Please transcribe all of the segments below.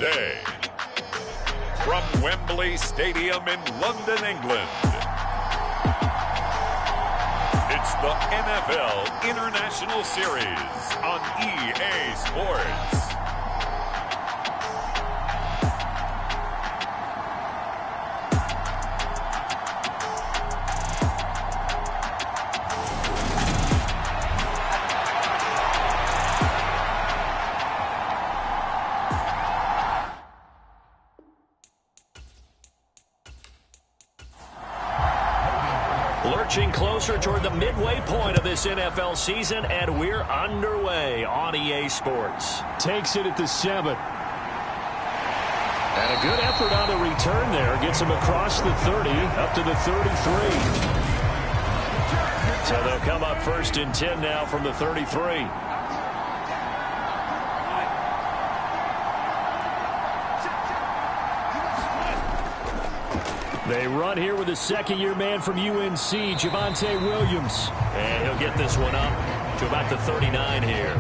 today. From Wembley Stadium in London, England, it's the NFL International Series on EA Sports. Lurching closer toward the midway point of this NFL season, and we're underway on EA Sports. Takes it at the 7. And a good effort on the return there. Gets him across the 30, up to the 33. So they'll come up 1st and 10 now from the 33. They run here with a second-year man from UNC, Javonte Williams. And he'll get this one up to about the 39 here.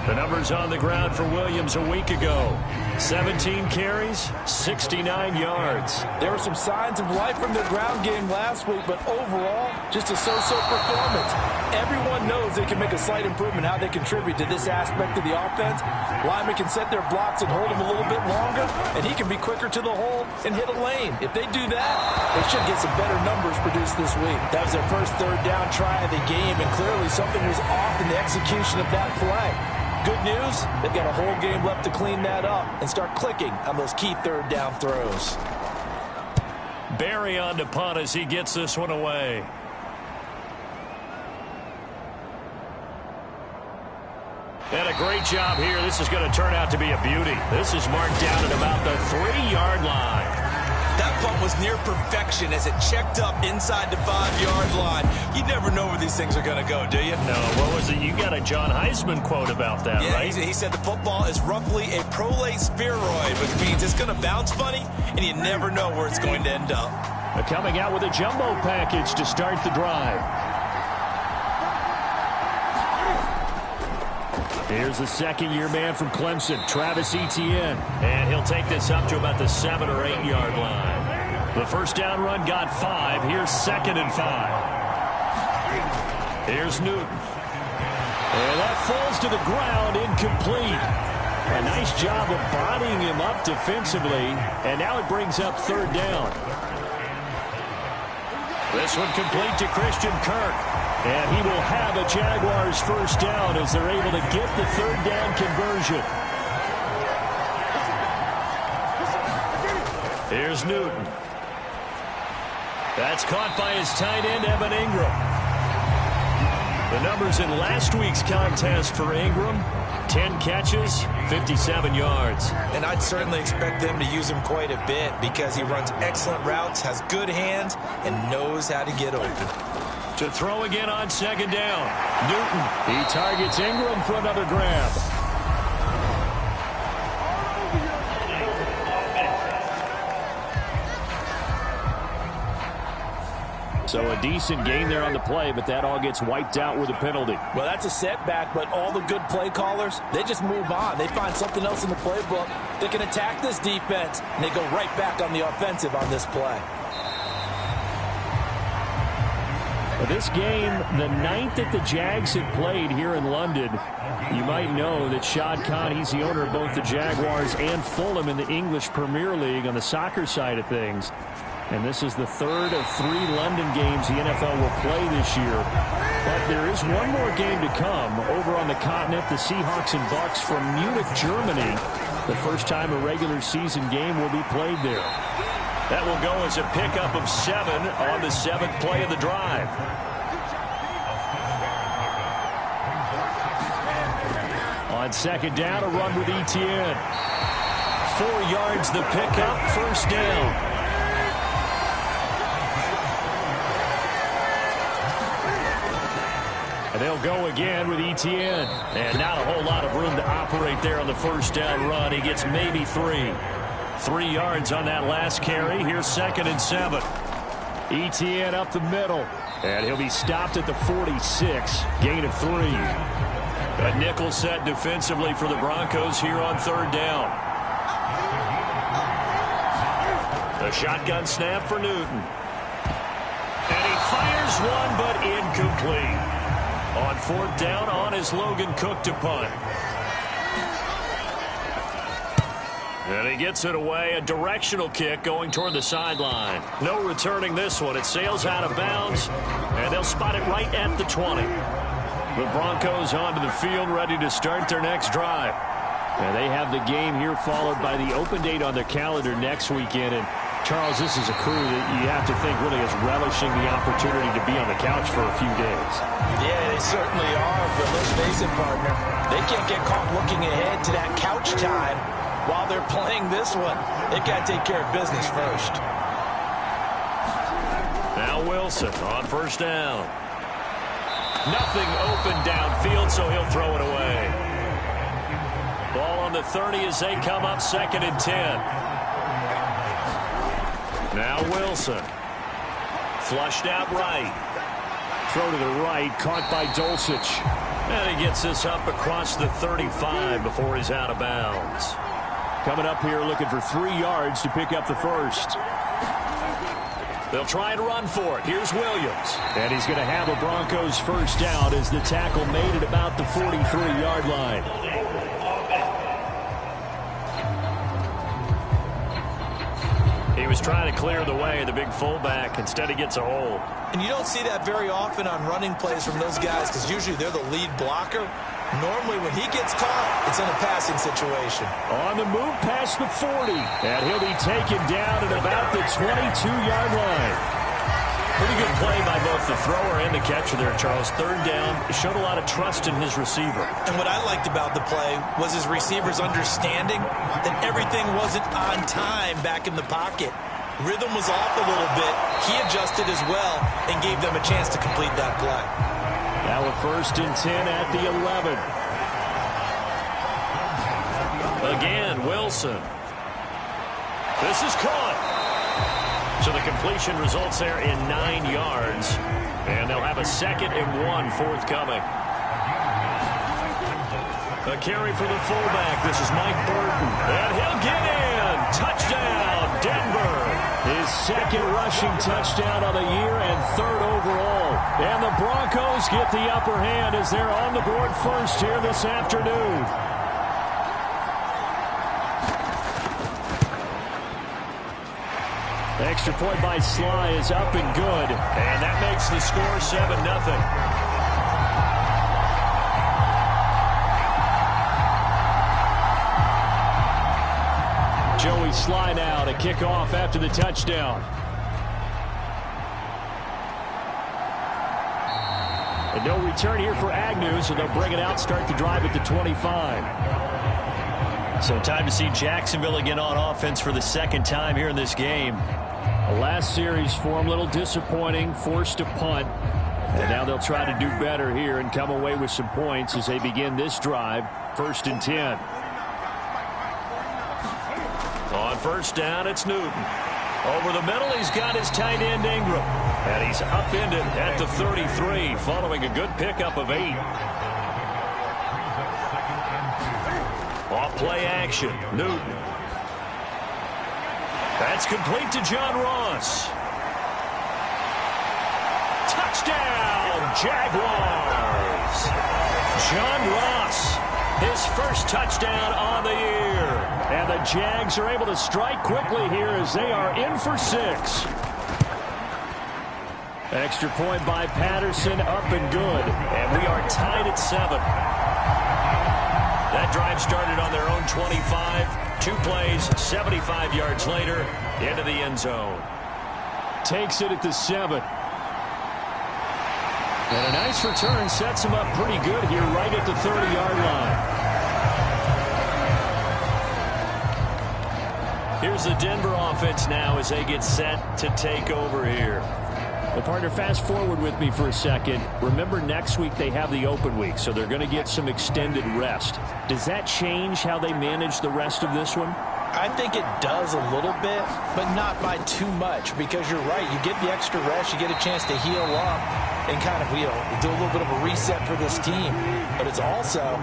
The numbers on the ground for Williams a week ago. 17 carries, 69 yards. There were some signs of life from their ground game last week, but overall, just a so-so performance. Everyone knows they can make a slight improvement how they contribute to this aspect of the offense. Linemen can set their blocks and hold them a little bit longer, and he can be quicker to the hole and hit a lane. If they do that, they should get some better numbers produced this week. That was their first third down try of the game, and clearly something was off in the execution of that play. Good news, they've got a whole game left to clean that up and start clicking on those key third down throws. Barry on to punt as he gets this one away. And a great job here. This is going to turn out to be a beauty. This is marked down at about the 3-yard line. That punt was near perfection as it checked up inside the 5-yard line. You never know where these things are going to go, do you? No, what was it? You got a John Heisman quote about that, yeah, right? He said the football is roughly a prolate spheroid, which means it's going to bounce funny, and you never know where it's going to end up. They're coming out with a jumbo package to start the drive. Here's the second-year man from Clemson, Travis Etienne. And he'll take this up to about the 7- or 8-yard line. The first down run got 5. Here's 2nd and 5. Here's Newton. And that falls to the ground, incomplete. A nice job of bodying him up defensively. And now it brings up 3rd down. This one complete to Christian Kirk. And he will have a Jaguars first down as they're able to get the 3rd down conversion. Here's Newton. That's caught by his tight end, Evan Ingram. The numbers in last week's contest for Ingram: 10 catches, 57 yards. And I'd certainly expect them to use him quite a bit because he runs excellent routes, has good hands, and knows how to get open. To throw again on 2nd down. Newton. He targets Ingram for another grab. So a decent gain there on the play, but that all gets wiped out with a penalty. Well, that's a setback, but all the good play callers, they just move on. They find something else in the playbook. They can attack this defense, and they go right back on the offensive on this play. This game, the 9th that the Jags had played here in London. You might know that Shad Khan, he's the owner of both the Jaguars and Fulham in the English Premier League on the soccer side of things. And this is the 3rd of 3 London games the NFL will play this year. But there is one more game to come over on the continent. The Seahawks and Bucks from Munich, Germany. The first time a regular season game will be played there. That will go as a pickup of 7 on the 7th play of the drive. On 2nd down, a run with Etienne. 4 yards the pickup, first down. And they'll go again with Etienne. And not a whole lot of room to operate there on the first down run. He gets maybe 3. 3 yards on that last carry. Here's 2nd and 7. Etienne up the middle. And he'll be stopped at the 46. Gain of 3. A nickel set defensively for the Broncos here on third down. A shotgun snap for Newton. And he fires one, but incomplete. On fourth down, on is Logan Cook to punt. And he gets it away. A directional kick going toward the sideline. No returning this one. It sails out of bounds, and they'll spot it right at the 20. The Broncos onto the field, ready to start their next drive. And they have the game here followed by the open date on their calendar next weekend. And Charles, this is a crew that you have to think really is relishing the opportunity to be on the couch for a few days. Yeah, they certainly are, but let's face it, partner. They can't get caught looking ahead to that couch time while they're playing this one. They've got to take care of business first. Now Wilson on first down. Nothing open downfield, so he'll throw it away. Ball on the 30 as they come up 2nd and 10. Now Wilson. Flushed out right. Throw to the right, caught by Dulcich. And he gets this up across the 35 before he's out of bounds. Coming up here looking for 3 yards to pick up the first. They'll try and run for it. Here's Williams. And he's going to have a Broncos first down as the tackle made it about the 43-yard line. He was trying to clear the way, the big fullback. Instead, he gets a hold. And you don't see that very often on running plays from those guys because usually they're the lead blocker. Normally, when he gets caught, it's in a passing situation. On the move past the 40. And he'll be taken down at about the 22-yard line. Pretty good play by both the thrower and the catcher there, Charles. Third down, showed a lot of trust in his receiver. And what I liked about the play was his receiver's understanding that everything wasn't on time back in the pocket. Rhythm was off a little bit. He adjusted as well and gave them a chance to complete that play. Now a 1st and 10 at the 11. Again, Wilson. This is caught. So the completion results there in 9 yards. And they'll have a 2nd and 1 forthcoming. A carry for the fullback. This is Mike Burton. And he'll get in. Touchdown, Denver. His 2nd rushing touchdown of the year and 3rd overall. And the Broncos get the upper hand as they're on the board first here this afternoon. Extra point by Sly is up and good. And that makes the score 7-0. Joey Sly now to kick off after the touchdown. And no return here for Agnew, so they'll bring it out, start the drive at the 25. So time to see Jacksonville again on offense for the 2nd time here in this game. The last series for him, a little disappointing, forced to punt. And now they'll try to do better here and come away with some points as they begin this drive, 1st and 10. On first down, it's Newton. Over the middle, he's got his tight end Ingram. And he's upended at the 33, following a good pickup of 8. Off play action, Newton. That's complete to John Ross. Touchdown, Jaguars. John Ross, his first touchdown on the year. And the Jags are able to strike quickly here as they are in for 6. Extra point by Patterson, up and good. And we are tied at 7. That drive started on their own 25. 2 plays, 75 yards later, into the end zone. Takes it at the 7. And a nice return sets him up pretty good here right at the 30-yard line. Here's the Denver offense now as they get set to take over here. Well, partner, fast forward with me for a second. Remember, next week they have the open week, so they're going to get some extended rest. Does that change how they manage the rest of this one? I think it does a little bit, but not by too much, because you're right. You get the extra rest, you get a chance to heal up. and kind of, do a little bit of a reset for this team. But it's also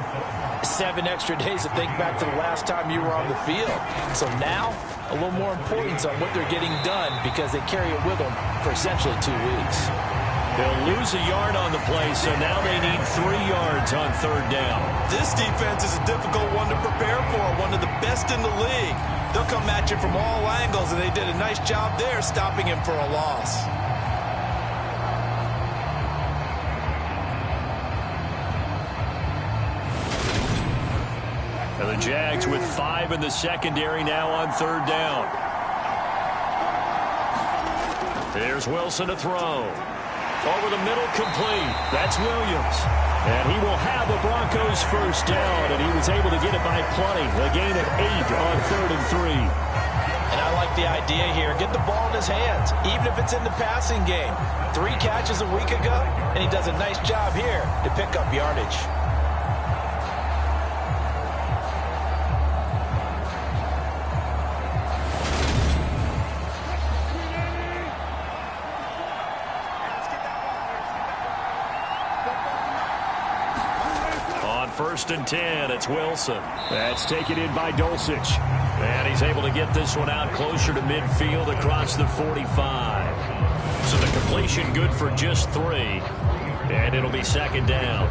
7 extra days to think back to the last time you were on the field. So now, a little more importance on what they're getting done because they carry it with them for essentially 2 weeks. They'll lose a yard on the play, so now they need 3 yards on 3rd down. This defense is a difficult one to prepare for, one of the best in the league. They'll come at you from all angles, and they did a nice job there stopping him for a loss. And the Jags with 5 in the secondary now on 3rd down. Here's Wilson to throw. Over the middle, complete. That's Williams. And he will have the Broncos' 1st down, and he was able to get it by plenty. A gain of 8 on 3rd and 3. And I like the idea here. Get the ball in his hands, even if it's in the passing game. 3 catches a week ago, and he does a nice job here to pick up yardage. On 1st and 10, it's Wilson. That's taken in by Dulcich. And he's able to get this one out closer to midfield across the 45. So the completion good for just 3. And it'll be 2nd down.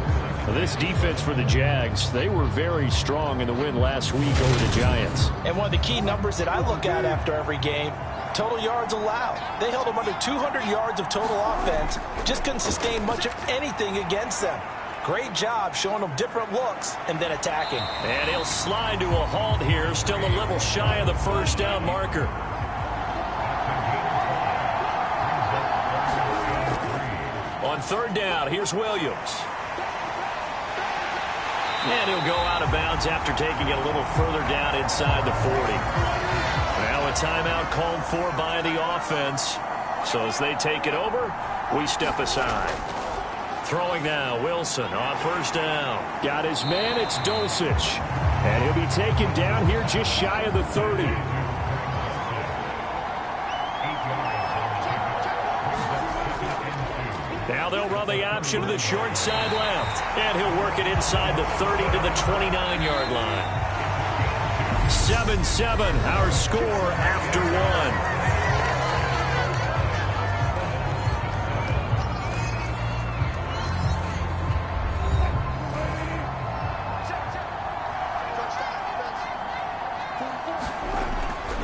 This defense for the Jags, they were very strong in the win last week over the Giants. And one of the key numbers that I look at after every game, total yards allowed. They held them under 200 yards of total offense. Just couldn't sustain much of anything against them. Great job showing them different looks and then attacking. And he'll slide to a halt here, still a little shy of the 1st down marker. On 3rd down, here's Williams. And he'll go out of bounds after taking it a little further down inside the 40. Now a timeout called for by the offense. So as they take it over, we step aside. Throwing now, Wilson on 1st down. Got his man, it's Dulcich. And he'll be taken down here just shy of the 30. Now they'll run the option to the short side left. And he'll work it inside the 30 to the 29-yard line. 7-7, our score after 1.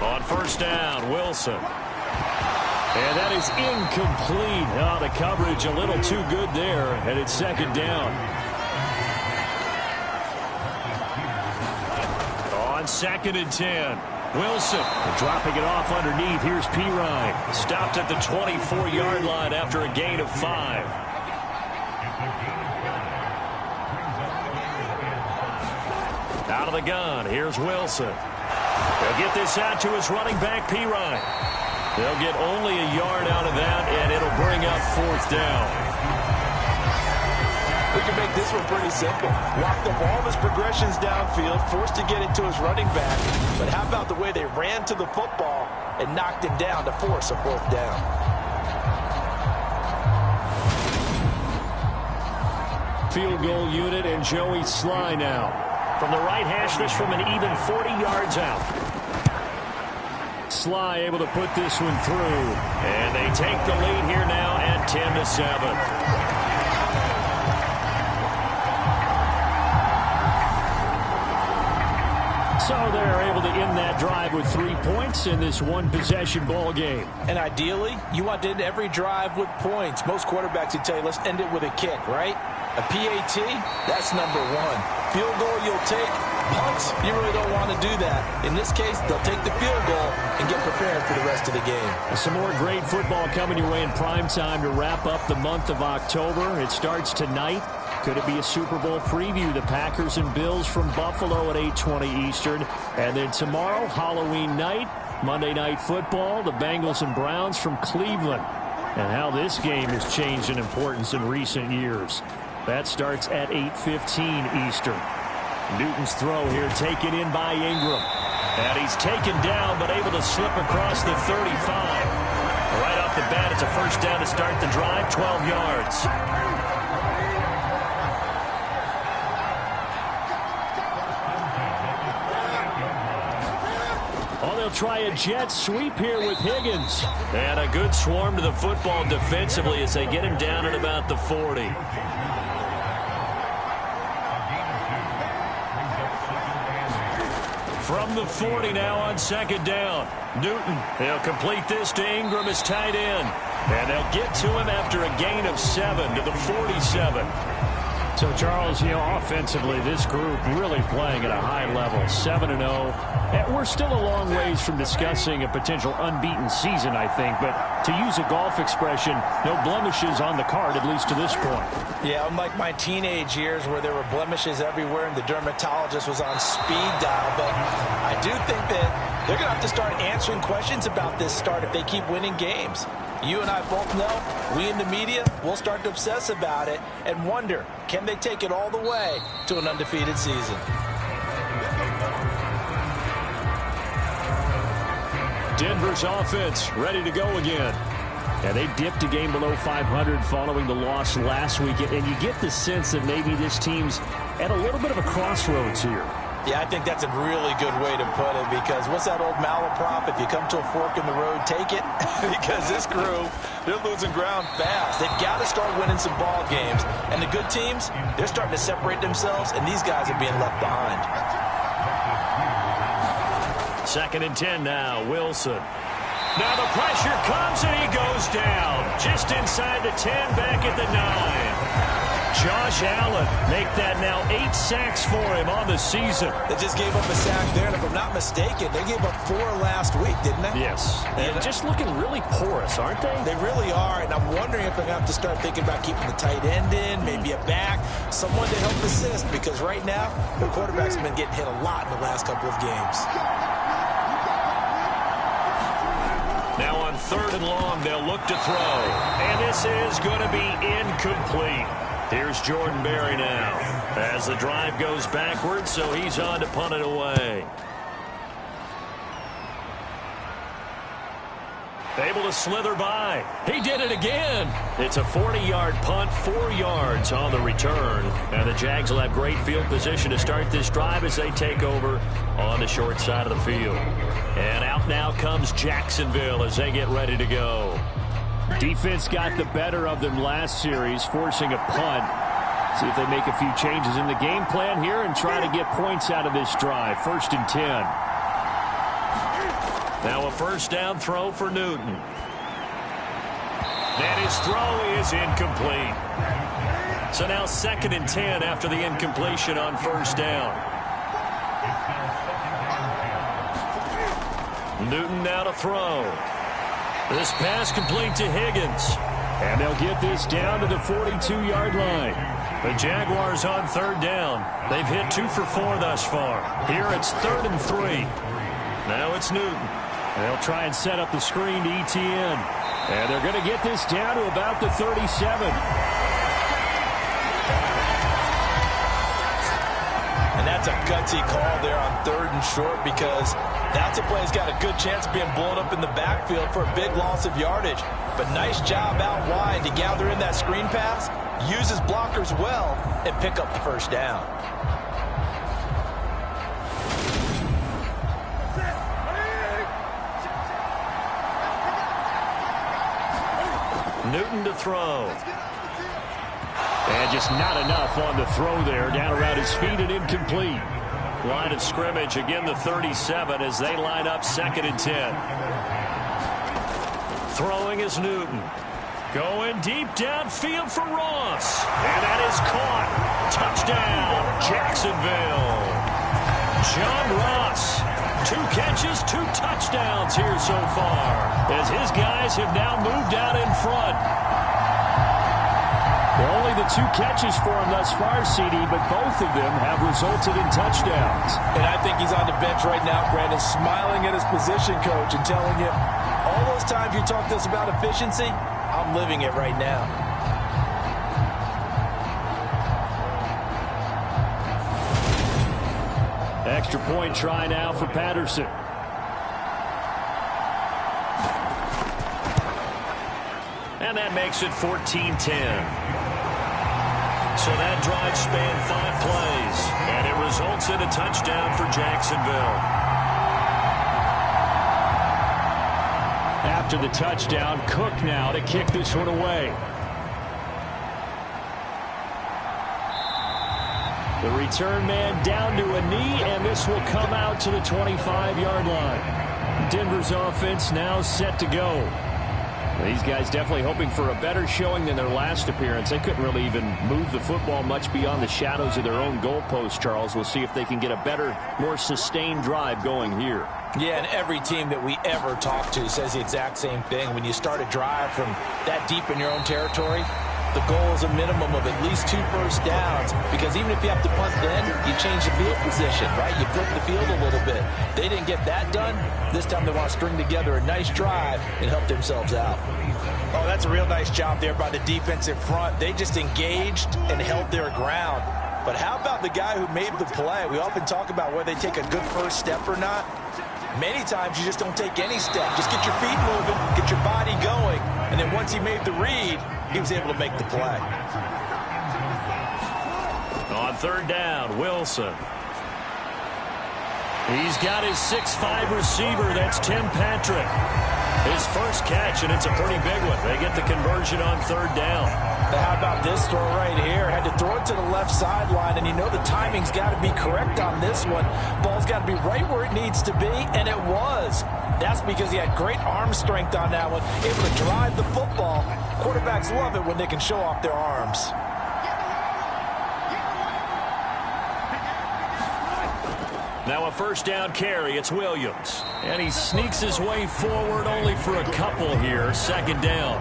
On 1st down, Wilson. And that is incomplete. Oh, the coverage a little too good there, and it's 2nd down. On 2nd and 10, Wilson dropping it off underneath. Here's Pirine. Stopped at the 24-yard line after a gain of 5. Out of the gun, here's Wilson. They'll get this out to his running back, Pirine. They'll get only a yard out of that, and it'll bring up 4th down. We can make this one pretty simple. Locked up all of his progressions downfield, forced to get it to his running back. But how about the way they ran to the football and knocked him down to force a 4th down? Field goal unit and Joey Sly now. From the right hash, this from an even 40 yards out. Sly able to put this one through. And they take the lead here now at 10-7. So they're able to end that drive with 3 points in this one-possession ball game. And ideally, you want to end every drive with points. Most quarterbacks would tell you, let's end it with a kick, right? A PAT, that's number 1. Field goal you'll take. Punts, you really don't want to do that. In this case, they'll take the field goal and get prepared for the rest of the game. Some more great football coming your way in prime time to wrap up the month of October. It starts tonight. Could it be a Super Bowl preview? The Packers and Bills from Buffalo at 8:20 Eastern. And then tomorrow, Halloween night, Monday Night Football, the Bengals and Browns from Cleveland. And how this game has changed in importance in recent years. That starts at 8:15 Eastern. Newton's throw here taken in by Ingram. And he's taken down but able to slip across the 35. Right off off the bat. It's a first down to start the drive, 12 yards. Oh, they'll try a jet sweep here with Higgins. And a good swarm to the football defensively as they get him down at about the 40. From the 40 now on second down. Newton, they'll complete this to Ingram as tight end. And they'll get to him after a gain of 7 to the 47. So, Charles, offensively, this group really playing at a high level, 7-0. And we're still a long ways from discussing a potential unbeaten season, I think. But to use a golf expression, no blemishes on the card, at least to this point. Yeah, unlike my teenage years where there were blemishes everywhere and the dermatologist was on speed dial. But I do think that they're going to have to start answering questions about this start if they keep winning games. You and I both know, we in the media, we'll start to obsess about it and wonder, can they take it all the way to an undefeated season? Denver's offense ready to go again. And they dipped a game below 500 following the loss last week. And you get the sense that maybe this team's at a little bit of a crossroads here. Yeah, I think that's a really good way to put it because what's that old malaprop? If you come to a fork in the road, take it. Because this group, they're losing ground fast. They've got to start winning some ball games. And the good teams, they're starting to separate themselves, and these guys are being left behind. 2nd and 10 now, Wilson. Now the pressure comes, and he goes down. Just inside the 10, back at the 9. Josh Allen make that now 8 sacks for him on the season. They just gave up a sack there, and if I'm not mistaken, they gave up 4 last week, didn't they? Yes. And just looking really porous, aren't they? They really are, and I'm wondering if they're going to have to start thinking about keeping the tight end in, maybe a back, someone to help assist, because right now, the quarterback's been getting hit a lot in the last couple of games. Now on 3rd and long, they'll look to throw. And this is going to be incomplete. Here's Jordan Berry now as the drive goes backwards, so he's on to punt it away. Able to slither by. He did it again. It's a 40-yard punt, 4 yards on the return. And the Jags will have great field position to start this drive as they take over on the short side of the field. And out now comes Jacksonville as they get ready to go. Defense got the better of them last series, forcing a punt. See if they make a few changes in the game plan here and try to get points out of this drive. 1st and 10. Now a first down throw for Newton. And his throw is incomplete. So now 2nd and 10 after the incompletion on first down. Newton now to throw. This pass complete to Higgins. And they'll get this down to the 42-yard line. The Jaguars on 3rd down. They've hit 2 for 4 thus far. Here it's 3rd and 3. Now it's Newton. They'll try and set up the screen to ETN. And they're going to get this down to about the 37. And that's a gutsy call there on 3rd and short because that's a play that's got a good chance of being blown up in the backfield for a big loss of yardage. But nice job out wide to gather in that screen pass, use his blockers well, and pick up the first down. Newton to throw. And just not enough on the throw there. Down around his feet and incomplete. Line of scrimmage, again the 37 as they line up 2nd and 10. Throwing is Newton. Going deep downfield for Ross. And that is caught. Touchdown, Jacksonville. John Ross. 2 catches, 2 touchdowns here so far as his guys have now moved out in front. Only the 2 catches for him thus far, CD, but both of them have resulted in touchdowns. And I think he's on the bench right now, Brandon, smiling at his position coach and telling him, all those times you talk to us about efficiency, I'm living it right now. Extra point try now for Patterson. And that makes it 14-10. So that drive spanned 5 plays, and it results in a touchdown for Jacksonville. After the touchdown, Cook now to kick this one away. The return man down to a knee, and this will come out to the 25-yard line. Denver's offense now set to go. These guys definitely hoping for a better showing than their last appearance. They couldn't really even move the football much beyond the shadows of their own goalpost, Charles. We'll see if they can get a better, more sustained drive going here. Yeah, and every team that we ever talk to says the exact same thing. When you start a drive from that deep in your own territory, the goal is a minimum of at least 2 first downs, because even if you have to punt then, you change the field position, right? You flip the field a little bit. They didn't get that done. This time they want to string together a nice drive and help themselves out. Oh, that's a real nice job there by the defensive front. They just engaged and held their ground. But how about the guy who made the play? We often talk about whether they take a good first step or not. Many times you just don't take any step. Just get your feet moving, get your body going, and then once he made the read, he was able to make the play. On third down, Wilson. He's got his 6'5" receiver. That's Tim Patrick. His first catch, and it's a pretty big one. They get the conversion on third down. Now, how about this throw right here? Had to throw it to the left sideline, and you know the timing's got to be correct on this one. Ball's got to be right where it needs to be, and it was. That's because he had great arm strength on that one, able to drive the football. Quarterbacks love it when they can show off their arms. Now a first down carry. It's Williams. And he sneaks his way forward only for a couple here. Second down.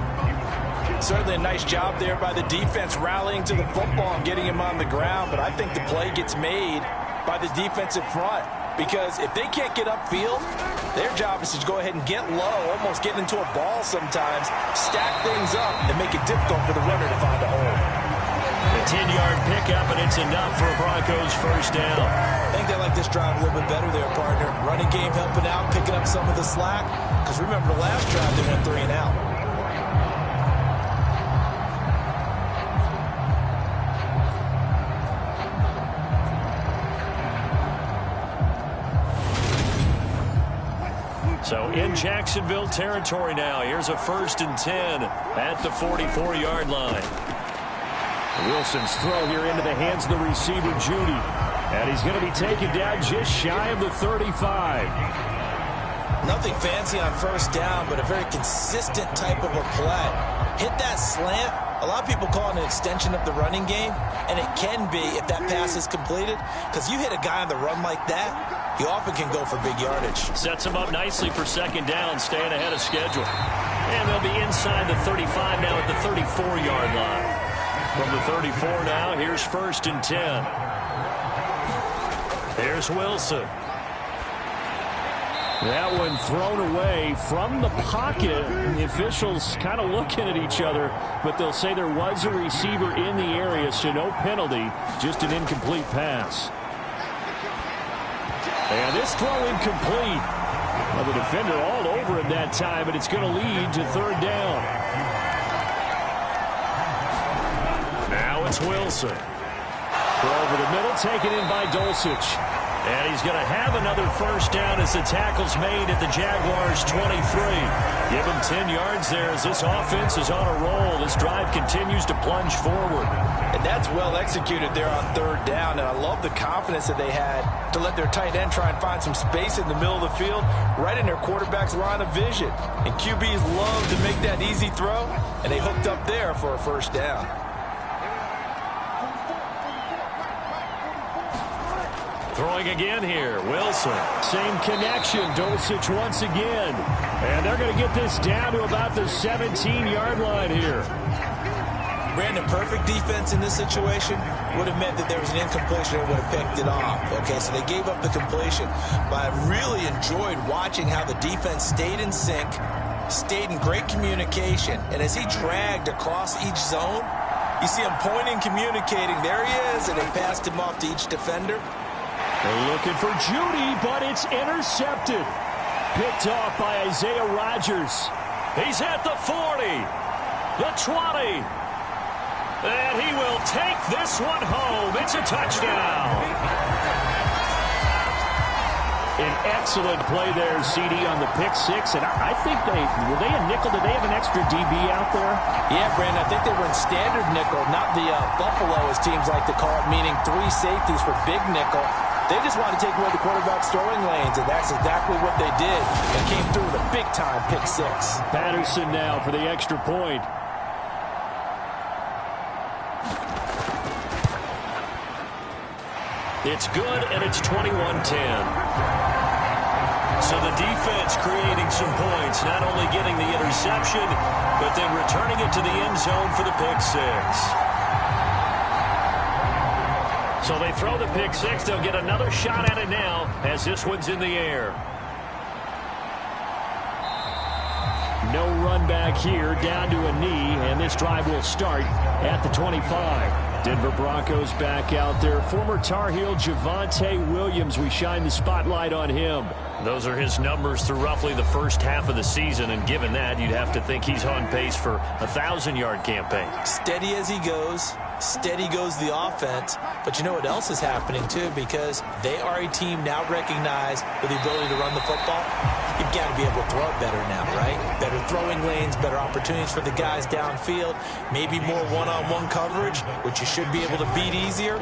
Certainly a nice job there by the defense rallying to the football and getting him on the ground. But I think the play gets made by the defensive front, because if they can't get upfield, their job is to go ahead and get low, almost get into a ball sometimes, stack things up, and make it difficult for the runner to find a hole. A 10-yard pickup, and it's enough for a Broncos first down. I think they like this drive a little bit better there, partner. Running game helping out, picking up some of the slack. Because remember, the last drive they went 3 and out. So in Jacksonville territory now. Here's a 1st and 10 at the 44-yard line. Wilson's throw here into the hands of the receiver, Judy. And he's going to be taken down just shy of the 35. Nothing fancy on first down, but a very consistent type of a play. Hit that slant. A lot of people call it an extension of the running game, and it can be if that pass is completed, because you hit a guy on the run like that, he often can go for big yardage. Sets him up nicely for second down, staying ahead of schedule. And they'll be inside the 35 now at the 34-yard line. From the 34 now, here's 1st and 10. Here's Wilson. That one thrown away from the pocket. The officials kind of looking at each other, but they'll say there was a receiver in the area, so no penalty, just an incomplete pass. And this throw incomplete. Well, the defender all over him that time, but it's going to lead to third down. Now it's Wilson. Throw over the middle, taken in by Dulcich. And he's going to have another first down as the tackle's made at the Jaguars' 23. Give him 10 yards there as this offense is on a roll. This drive continues to plunge forward. And that's well executed there on third down. And I love the confidence that they had to let their tight end try and find some space in the middle of the field, right in their quarterback's line of vision. And QBs love to make that easy throw, and they hooked up there for a first down. Throwing again here, Wilson. Same connection, Dulcich once again. And they're going to get this down to about the 17-yard line here. Brandon, perfect defense in this situation would have meant that there was an incompletion and would have picked it off. Okay, so they gave up the completion. But I really enjoyed watching how the defense stayed in sync, stayed in great communication. And as he dragged across each zone, you see him pointing, communicating. There he is, and they passed him off to each defender. They're looking for Judy, but it's intercepted. Picked off by Isaiah Rodgers. He's at the 40. the 20. And he will take this one home. It's a touchdown. An excellent play there, CD, on the pick six. And I think were they a nickel? Did they have an extra DB out there? Yeah, Brandon, I think they were in standard nickel, not the Buffalo, as teams like to call it, meaning 3 safeties for big nickel. They just wanted to take away the quarterback's throwing lanes, and that's exactly what they did, and came through with a big-time pick six. Patterson now for the extra point. It's good, and it's 21-10. So the defense creating some points, not only getting the interception, but then returning it to the end zone for the pick six. So they throw the pick six. They'll get another shot at it now as this one's in the air. No run back here, down to a knee, and this drive will start at the 25. Denver Broncos back out there. Former Tar Heel Javonte Williams, we shine the spotlight on him. Those are his numbers through roughly the first half of the season, and given that, you'd have to think he's on pace for a 1,000-yard campaign. Steady as he goes. Steady goes the offense. But you know what else is happening, too, because they are a team now recognized with the ability to run the football. You've got to be able to throw it better now, right? Better throwing lanes, better opportunities for the guys downfield, maybe more one-on-one coverage, which you should be able to beat easier.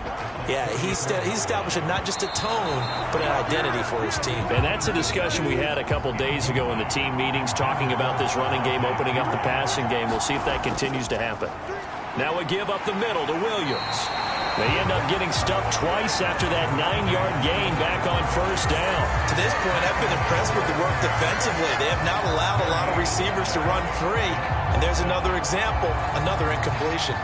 Yeah, he's establishing not just a tone, but an identity for his team. And that's a discussion we had a couple days ago in the team meetings, talking about this running game, opening up the passing game. We'll see if that continues to happen. Now a give up the middle to Williams. They end up getting stuffed twice after that 9-yard gain back on first down. To this point, I've been impressed with the work defensively. They have not allowed a lot of receivers to run free. And there's another example, another incompletion.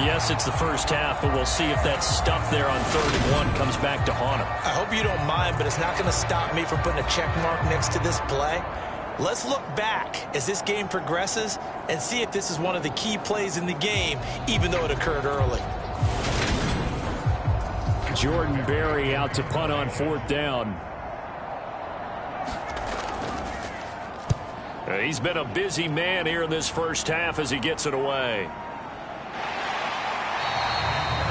Yes, it's the first half, but we'll see if that stuff there on 3rd and 1 comes back to haunt him. I hope you don't mind, but it's not going to stop me from putting a check mark next to this play. Let's look back as this game progresses and see if this is one of the key plays in the game, even though it occurred early. Jordan Berry out to punt on 4th down. He's been a busy man here in this first half as he gets it away.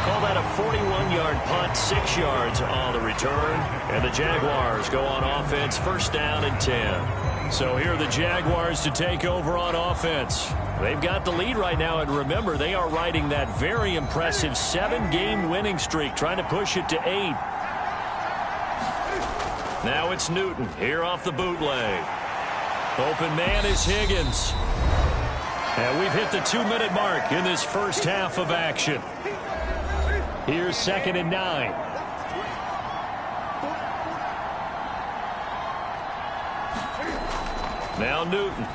Call that a 41-yard punt, 6 yards on the return. And the Jaguars go on offense, 1st down and 10. So here are the Jaguars to take over on offense. They've got the lead right now, and remember, they are riding that very impressive 7-game winning streak, trying to push it to 8. Now it's Newton here off the bootleg. Open man is Higgins. And we've hit the 2-minute mark in this first half of action. Here's 2nd and 9. Now Newton.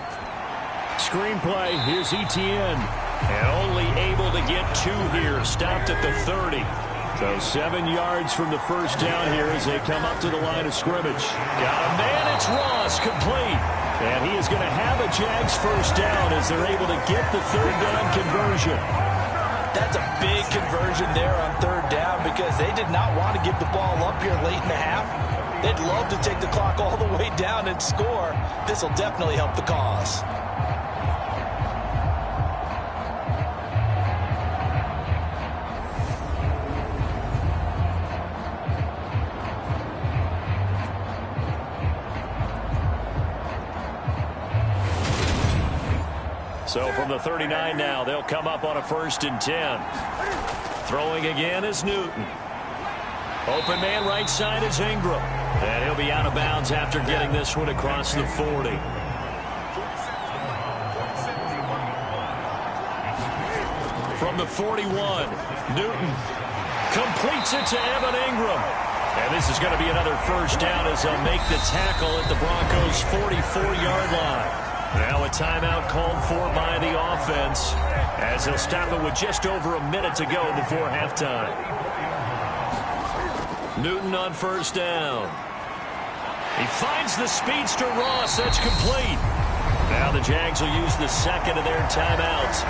Screenplay, here's Etienne. And only able to get 2 here. Stopped at the 30. So 7 yards from the first down here as they come up to the line of scrimmage. Got a man, it's Ross, complete. And he is going to have a Jags first down as they're able to get the 3rd down conversion. That's a big conversion there on 3rd down because they did not want to give the ball up here late in the half. They'd love to take the clock all the way down and score. This will definitely help the cause. So from the 39 now, they'll come up on a 1st and 10. Throwing again is Newton. Open man right side is Ingram. And he'll be out of bounds after getting this one across the 40. From the 41, Newton completes it to Evan Ingram. And this is going to be another first down as they'll make the tackle at the Broncos' 44-yard line. Now a timeout called for by the offense as they'll stop it with just over a minute to go before halftime. Newton on first down. He finds the speedster Ross. That's complete. Now the Jags will use the second of their timeouts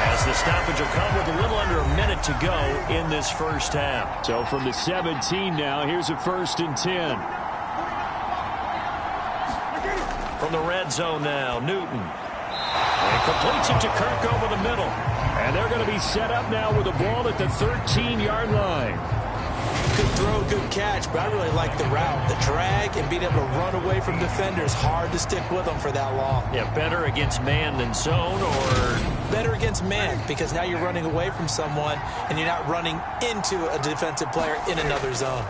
as the stoppage will come with a little under a minute to go in this first half. So from the 17 now, here's a 1st and 10. From the red zone now, Newton. And completes it to Kirk over the middle. And they're going to be set up now with the ball at the 13-yard line. Good throw, good catch, but I really like the route. The drag and being able to run away from defenders, hard to stick with them for that long. Yeah, better against man than zone, or better against man, because now you're running away from someone and you're not running into a defensive player in another zone.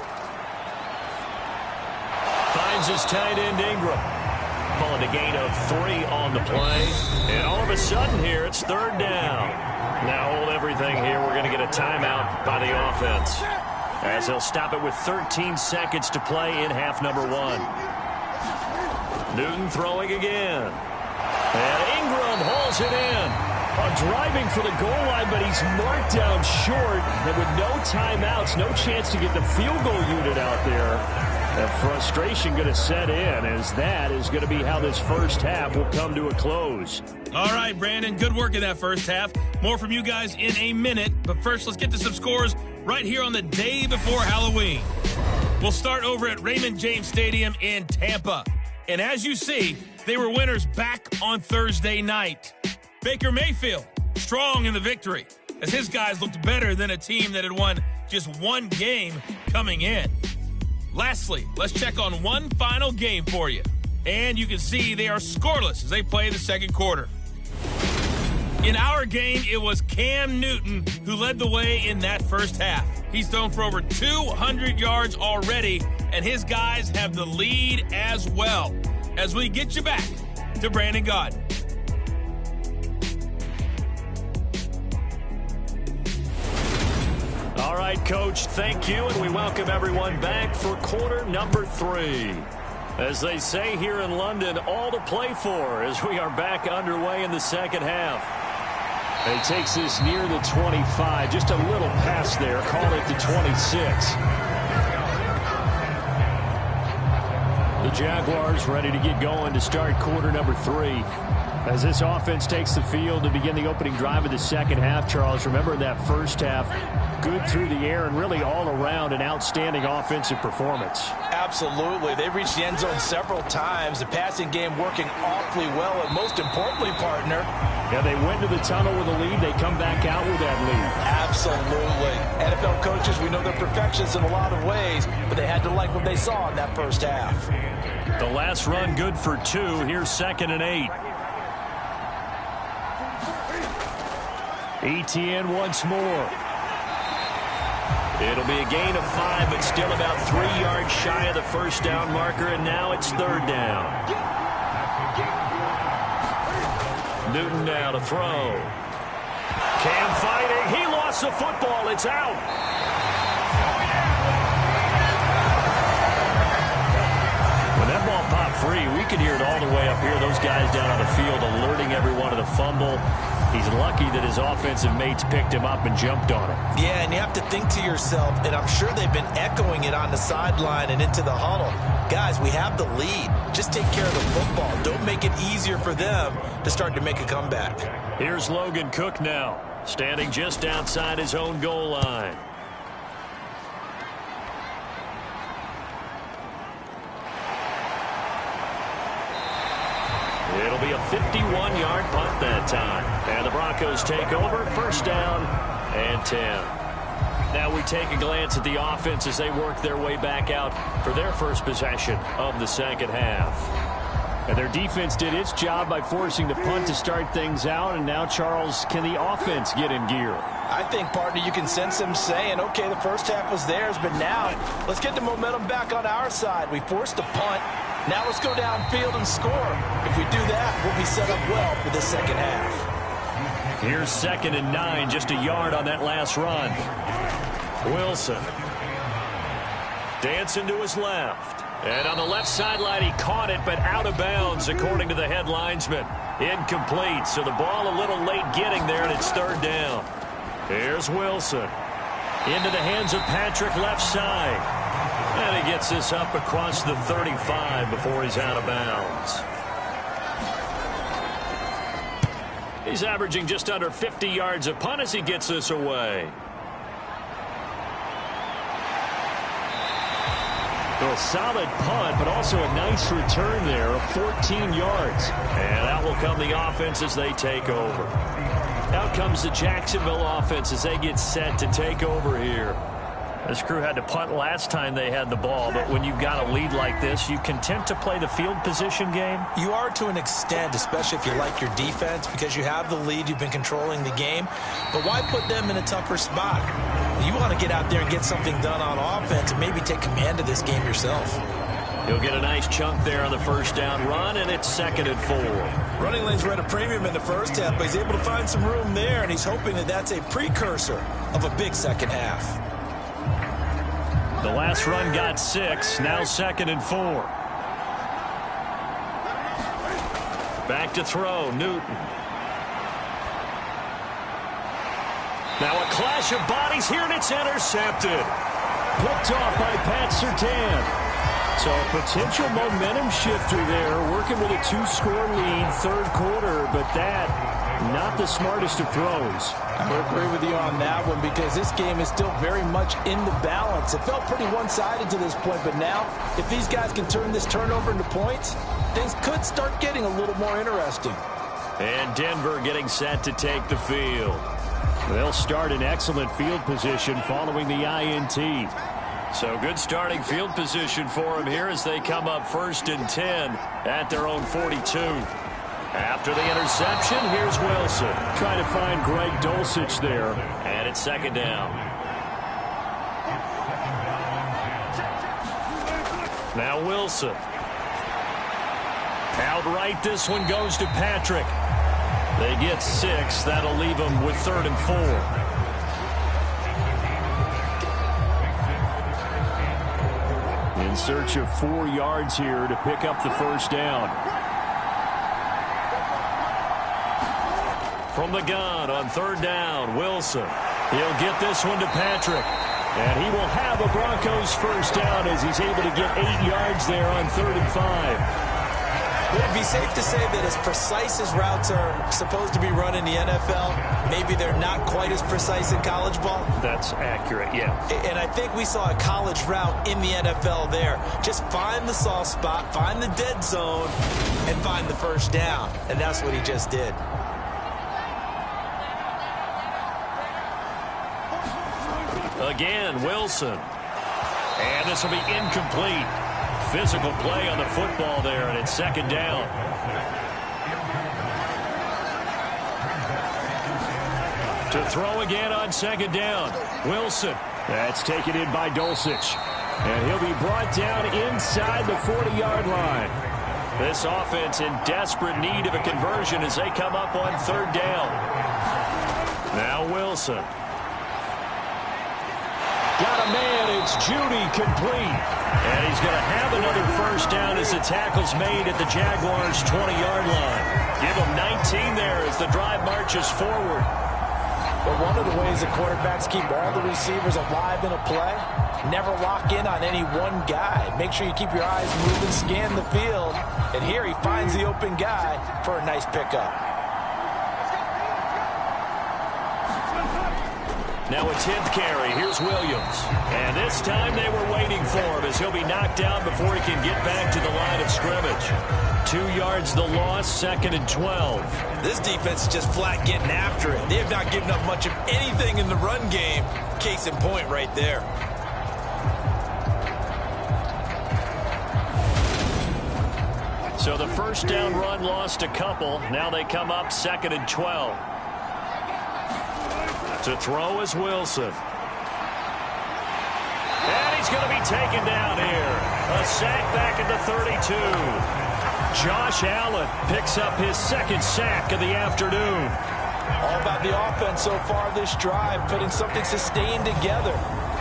Finds his tight end Ingram. Calling a gain of 3 on the play. And all of a sudden here, it's 3rd down. Now hold everything here. We're going to get a timeout by the offense, as they'll stop it with 13 seconds to play in half number 1. Newton throwing again. And Ingram hauls it in. Driving for the goal line, but he's marked down short. And with no timeouts, no chance to get the field goal unit out there. And frustration going to set in, as that is going to be how this first half will come to a close. All right, Brandon, good work in that first half. More from you guys in a minute. But first, let's get to some scores right here on the day before Halloween. We'll start over at Raymond James Stadium in Tampa. And as you see, they were winners back on Thursday night. Baker Mayfield, strong in the victory, as his guys looked better than a team that had won just one game coming in. Lastly, let's check on one final game for you. And you can see they are scoreless as they play the second quarter. In our game, it was Cam Newton who led the way in that first half. He's thrown for over 200 yards already, and his guys have the lead as well. As we get you back to Brandon Gaudin. All right, Coach, thank you, and we welcome everyone back for quarter number 3. As they say here in London, all to play for as we are back underway in the second half. And he takes this near the 25, just a little pass there, call it the 26. The Jaguars ready to get going to start quarter number 3. As this offense takes the field to begin the opening drive of the second half, Charles, remember that first half, good through the air and really all around an outstanding offensive performance. Absolutely. They reached the end zone several times. The passing game working awfully well, and most importantly, partner, yeah, they went to the tunnel with a lead. They come back out with that lead. Absolutely. NFL coaches, we know they're perfectionists in a lot of ways, but they had to like what they saw in that first half. The last run good for 2. Here's 2nd and 8. ETN once more. It'll be a gain of 5, but still about 3 yards shy of the first down marker, and now it's 3rd down. Newton now to throw. Cam fighting. He lost the football. It's out. When that ball popped free, we could hear it all the way up here. Those guys down on the field alerting everyone of the fumble. He's lucky that his offensive mates picked him up and jumped on him. Yeah, and you have to think to yourself, and I'm sure they've been echoing it on the sideline and into the huddle. Guys, we have the lead. Just take care of the football. Don't make it easier for them to start to make a comeback. Here's Logan Cook now, standing just outside his own goal line. It'll be a 51-yard punt that time. And the Broncos take over, 1st down and 10. Now we take a glance at the offense as they work their way back out for their first possession of the second half. And their defense did its job by forcing the punt to start things out. And now, Charles, can the offense get in gear? I think, partner, you can sense them saying, okay, the first half was theirs, but now let's get the momentum back on our side. We forced a punt. Now let's go downfield and score. If we do that, we'll be set up well for the second half. Here's 2nd and 9, just a yard on that last run. Wilson dancing to his left. And on the left sideline, he caught it, but out of bounds, according to the head linesman. Incomplete, so the ball a little late getting there, and it's 3rd down. Here's Wilson. Into the hands of Patrick left side. And he gets this up across the 35 before he's out of bounds. He's averaging just under 50 yards a punt as he gets this away. A solid punt, but also a nice return there of 14 yards. And out will come the offense as they take over. Out comes the Jacksonville offense as they get set to take over here. This crew had to punt last time they had the ball, but when you've got a lead like this, you content to play the field position game? You are to an extent, especially if you like your defense, because you have the lead, you've been controlling the game. But why put them in a tougher spot? You want to get out there and get something done on offense and maybe take command of this game yourself. He'll get a nice chunk there on the first down run, and it's 2nd and 4. Running lanes were at a premium in the first half, but he's able to find some room there, and he's hoping that that's a precursor of a big second half. The last run got 6, now 2nd and 4. Back to throw, Newton. Now a clash of bodies here, and it's intercepted. Picked off by Pat Surtain. So a potential momentum shifter there, working with a 2-score lead, third quarter, but that, not the smartest of throws. I would agree with you on that one because this game is still very much in the balance. It felt pretty one-sided to this point, but now, if these guys can turn this turnover into points, things could start getting a little more interesting. And Denver getting set to take the field. They'll start in excellent field position following the INT. So good starting field position for them here as they come up 1st and 10 at their own 42. After the interception, here's Wilson. Trying to find Greg Dulcich there. And it's 2nd down. Now Wilson. Outright, this one goes to Patrick. They get 6. That'll leave them with 3rd and 4. In search of 4 yards here to pick up the first down. From the gun on 3rd down, Wilson. He'll get this one to Patrick. And he will have a Broncos first down as he's able to get 8 yards there on 3rd and 5. Would it be safe to say that as precise as routes are supposed to be run in the NFL, maybe they're not quite as precise in college ball? That's accurate, yeah. And I think we saw a college route in the NFL there. Just find the soft spot, find the dead zone, and find the first down. And that's what he just did. Again, Wilson. And this will be incomplete. Physical play on the football there, and it's 2nd down. To throw again on 2nd down. Wilson. That's taken in by Dulcich. And he'll be brought down inside the 40-yard line. This offense in desperate need of a conversion as they come up on 3rd down. Now Wilson. Got a man, it's Judy, complete. And he's going to have another first down as the tackle's made at the Jaguars' 20-yard line. Give him 19 there as the drive marches forward. But one of the ways the quarterbacks keep all the receivers alive in a play, never lock in on any one guy. Make sure you keep your eyes moving, scan the field. And here he finds the open guy for a nice pickup. Now a 10th carry. Here's Williams. And this time they were waiting for him as he'll be knocked down before he can get back to the line of scrimmage. 2 yards the loss, 2nd and 12. This defense is just flat getting after it. They have not given up much of anything in the run game. Case in point right there. So the first down run lost a couple. Now they come up 2nd and 12. To throw is Wilson. And he's going to be taken down here. A sack back at the 32. Josh Allen picks up his 2nd sack of the afternoon. All about the offense so far this drive, putting something sustained together.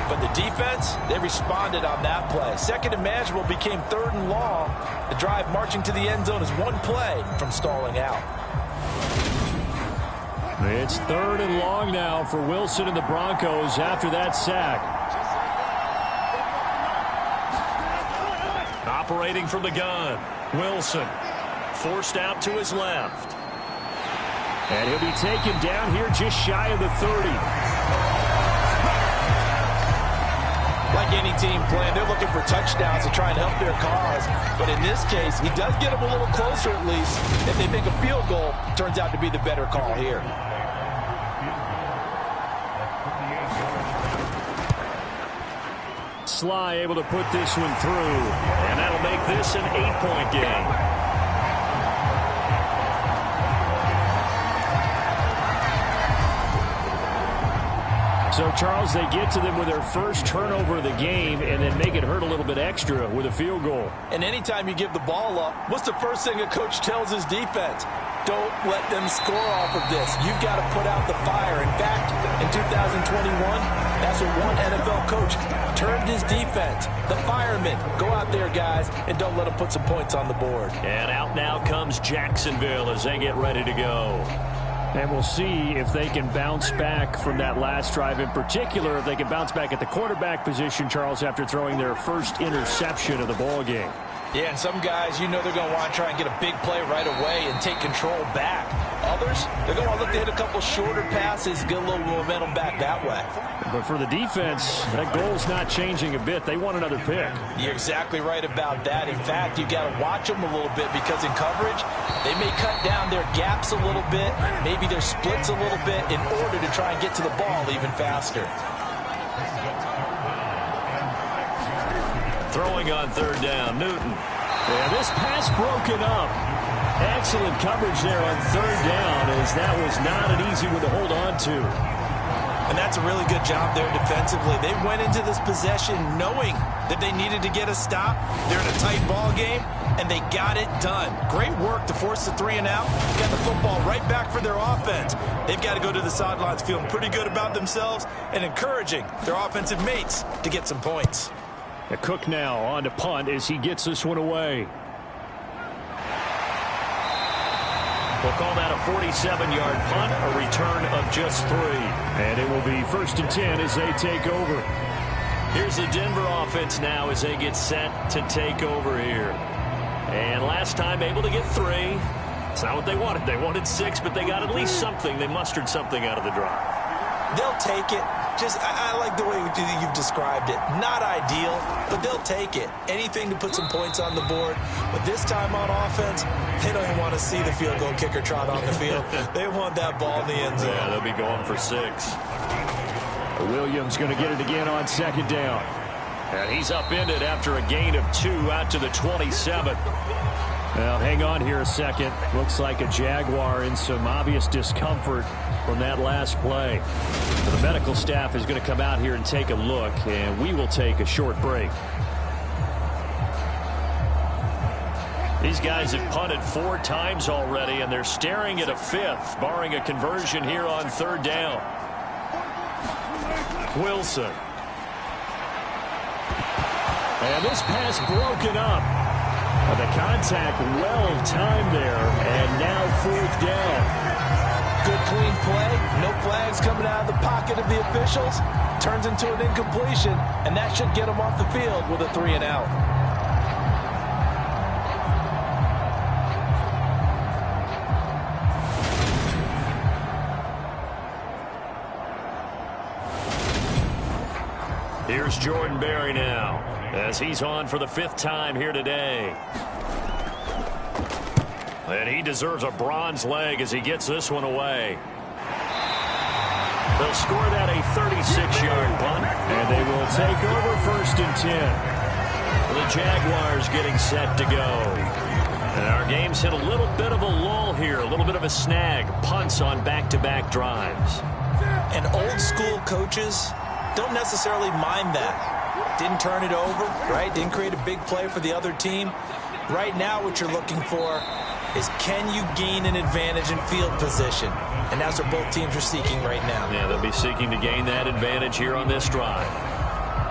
But the defense, they responded on that play. 2nd and manageable became 3rd and long. The drive marching to the end zone is one play from stalling out. It's 3rd and long now for Wilson and the Broncos after that sack. Operating from the gun, Wilson forced out to his left. And he'll be taken down here just shy of the 30. Like like any team playing, they're looking for touchdowns to try and help their cause. But in this case, he does get them a little closer at least. If they make a field goal, turns out to be the better call here. Sly able to put this one through, and that'll make this an 8-point game. So, Charles, they get to them with their first turnover of the game and then make it hurt a little bit extra with a field goal. And anytime you give the ball up, what's the first thing a coach tells his defense? Don't let them score off of this. You've got to put out the fire. In fact, in 2021, that's what one NFL coach turned his defense. The firemen. Go out there, guys, and don't let them put some points on the board. And out now comes Jacksonville as they get ready to go. And we'll see if they can bounce back from that last drive. In particular, if they can bounce back at the quarterback position, Charles, after throwing their first interception of the ball game. Yeah, and some guys, you know they're going to want to try and get a big play right away and take control back. Others, they're going to look to hit a couple shorter passes, get a little momentum back that way. But for the defense, that goal's not changing a bit. They want another pick. You're exactly right about that. In fact, you've got to watch them a little bit because in coverage, they may cut down their gaps a little bit, maybe their splits a little bit in order to try and get to the ball even faster. Throwing on third down, Newton. Yeah, this pass broken up. Excellent coverage there on third down, as that was not an easy one to hold on to. And that's a really good job there defensively. They went into this possession knowing that they needed to get a stop. They're in a tight ball game, and they got it done. Great work to force the 3 and out. Got the football right back for their offense. They've got to go to the sidelines feeling pretty good about themselves and encouraging their offensive mates to get some points. Cook now on to punt as he gets this one away. We'll call that a 47-yard punt, a return of just 3. And it will be 1st and 10 as they take over. Here's the Denver offense now as they get set to take over here. And last time able to get 3. It's not what they wanted. They wanted 6, but they got at least something. They mustered something out of the drive. They'll take it. I like the way you've described it. Not ideal, but they'll take it. Anything to put some points on the board. But this time on offense, they don't even want to see the field goal kicker trot on the field. They want that ball in the end zone. Yeah, they'll be going for 6. Williams going to get it again on 2nd down. And he's upended after a gain of 2 out to the 27. Well, hang on here a second. Looks like a Jaguar in some obvious discomfort from that last play. The medical staff is going to come out here and take a look, and we will take a short break. These guys have punted 4 times already, and they're staring at a 5th, barring a conversion here on 3rd down. Wilson. And this pass broken up. The contact well timed there, and now 4th down. Good clean play. No flags coming out of the pocket of the officials. Turns into an incompletion, and that should get them off the field with a 3 and out. Here's Jordan Berry now, as he's on for the 5th time here today. And he deserves a bronze leg as he gets this one away. They'll score that a 36-yard punt. And they will take over 1st and 10. The Jaguars getting set to go. And our game's hit a little bit of a lull here, a little bit of a snag. Punts on back-to-back drives. And old-school coaches don't necessarily mind that. Didn't turn it over, right? Didn't create a big play for the other team. Right now what you're looking for is can you gain an advantage in field position? And that's what both teams are seeking right now. Yeah, they'll be seeking to gain that advantage here on this drive.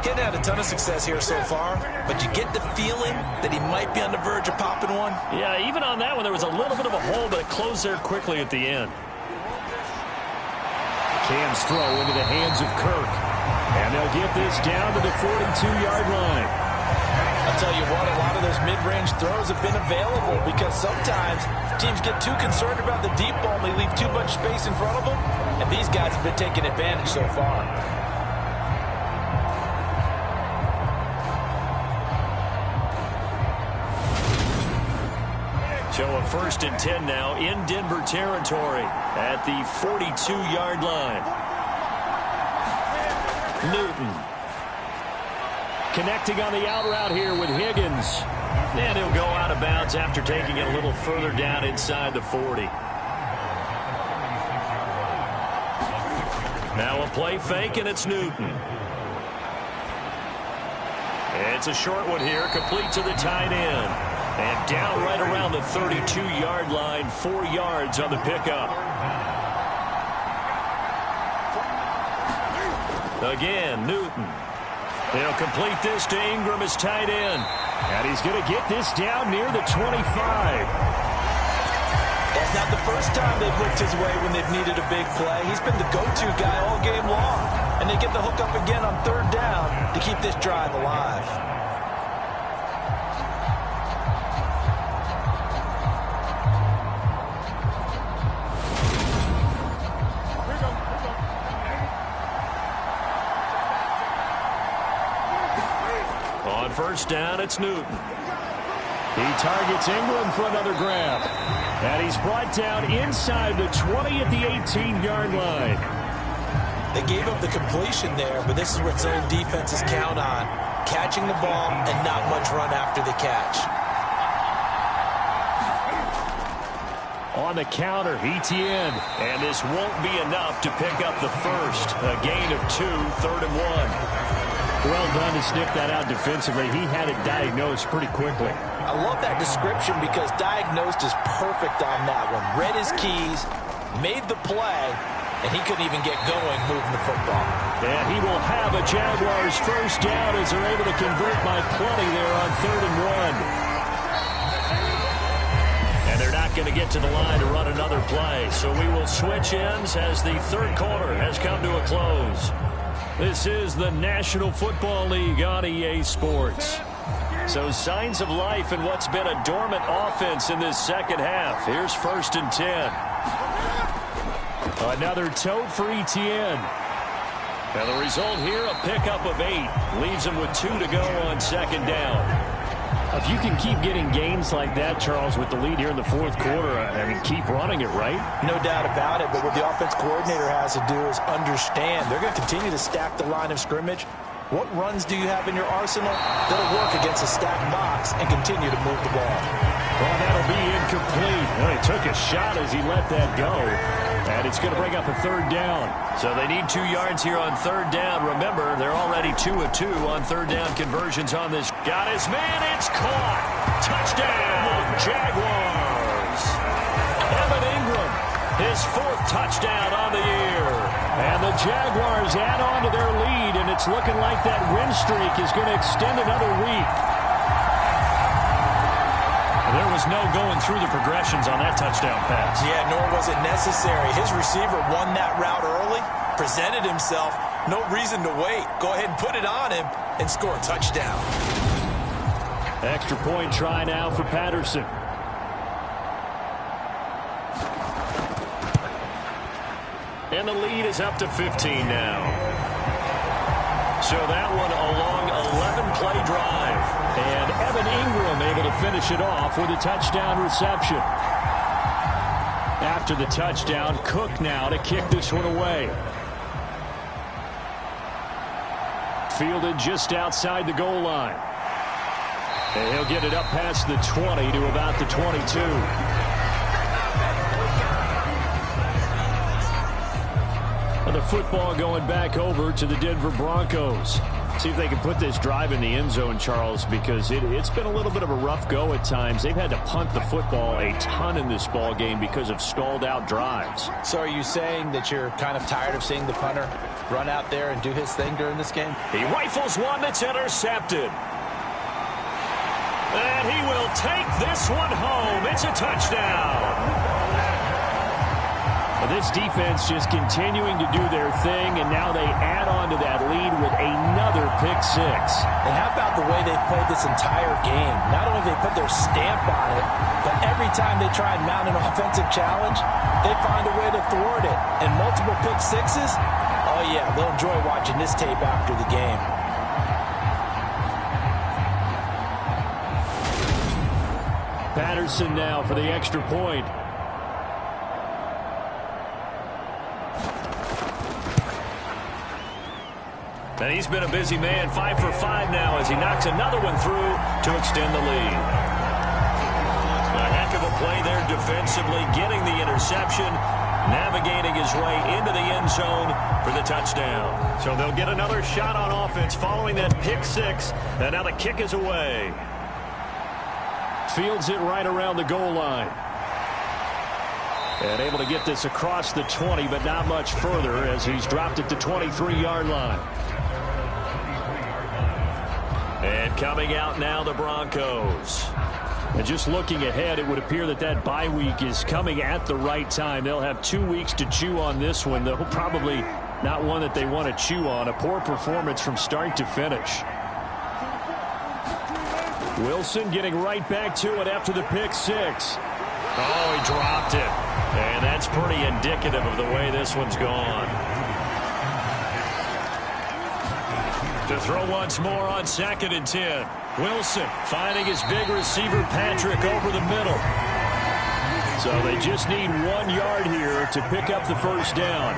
Getting had a ton of success here so far, but you get the feeling that he might be on the verge of popping one. Yeah, even on that one, there was a little bit of a hole, but it closed there quickly at the end. Cam's throw into the hands of Kirk. And they'll get this down to the 42-yard line. I'll tell you what, a lot of those mid-range throws have been available because sometimes teams get too concerned about the deep ball and they leave too much space in front of them, and these guys have been taking advantage so far. So a 1st and 10 now in Denver territory at the 42-yard line. Newton connecting on the out route here with Higgins. And he'll go out of bounds after taking it a little further down inside the 40. Now a play fake, and it's Newton. It's a short one here, complete to the tight end. And down right around the 32-yard line, 4 yards on the pickup. Again, Newton. He'll complete this to Ingram as tight end. And he's going to get this down near the 25. That's not the first time they've looked his way when they've needed a big play. He's been the go-to guy all game long. And they get the hook up again on 3rd down to keep this drive alive. On 1st down, it's Newton. He targets Ingram for another grab. And he's brought down inside the 20 at the 18-yard line. They gave up the completion there, but this is what zone defenses count on. Catching the ball and not much run after the catch. On the counter, Etienne. And this won't be enough to pick up the first. A gain of 2, 3rd and 1. Well done to sniff that out defensively. He had it diagnosed pretty quickly. I love that description because diagnosed is perfect on that one. Read his keys, made the play, and he couldn't even get going moving the football. And he will have a Jaguars 1st down as they're able to convert by plenty there on 3rd and 1. And they're not going to get to the line to run another play. So we will switch ends as the 3rd quarter has come to a close. This is the National Football League on EA Sports. So signs of life in what's been a dormant offense in this 2nd half. Here's 1st and 10. Another tote for Etienne. And the result here, a pickup of 8. Leaves him with 2 to go on 2nd down. If you can keep getting gains like that, Charles, with the lead here in the 4th quarter, I mean, keep running it, right? No doubt about it, but what the offense coordinator has to do is understand. They're going to continue to stack the line of scrimmage. What runs do you have in your arsenal that'll work against a stacked box and continue to move the ball? Well, that'll be incomplete. Well, he took a shot as he let that go. And it's going to bring up a 3rd down. So they need 2 yards here on 3rd down. Remember, they're already 2 of 2 on 3rd down conversions on this. Got his man. It's caught. Touchdown, Jaguars. Evan Ingram, his 4th touchdown on the year. And the Jaguars add on to their lead, and it's looking like that win streak is going to extend another week. There was no going through the progressions on that touchdown pass. Yeah, nor was it necessary. His receiver won that route early, presented himself, no reason to wait. Go ahead and put it on him and score a touchdown. Extra point try now for Patterson. And the lead is up to 15 now. So that one a long 11-play drive. And Evan Ingram able to finish it off with a touchdown reception. After the touchdown, Cook now to kick this one away. Fielded just outside the goal line. And he'll get it up past the 20 to about the 22. And the football going back over to the Denver Broncos. See if they can put this drive in the end zone, Charles, because it's been a little bit of a rough go at times. They've had to punt the football a ton in this ball game because of stalled out drives. So are you saying that you're kind of tired of seeing the punter run out there and do his thing during this game? He rifles one that's intercepted. And he will take this one home. It's a touchdown. This defense just continuing to do their thing, and now they add on to that lead with another pick 6. And how about the way they've played this entire game? Not only have they put their stamp on it, but every time they try and mount an offensive challenge, they find a way to thwart it. And multiple pick 6s, oh yeah, they'll enjoy watching this tape after the game. Patterson now for the extra point. And he's been a busy man, 5 for 5 now as he knocks another one through to extend the lead. A heck of a play there defensively, getting the interception, navigating his way into the end zone for the touchdown. So they'll get another shot on offense following that pick six, and now the kick is away. Fields it right around the goal line. And able to get this across the 20, but not much further as he's dropped it to 23-yard line. And coming out now, the Broncos. And just looking ahead, it would appear that that bye week is coming at the right time. They'll have 2 weeks to chew on this one, though probably not one that they want to chew on. A poor performance from start to finish. Wilson getting right back to it after the pick six. Oh, he dropped it. And that's pretty indicative of the way this one's gone. To throw once more on 2nd and 10. Wilson finding his big receiver Patrick over the middle. So they just need 1 yard here to pick up the first down.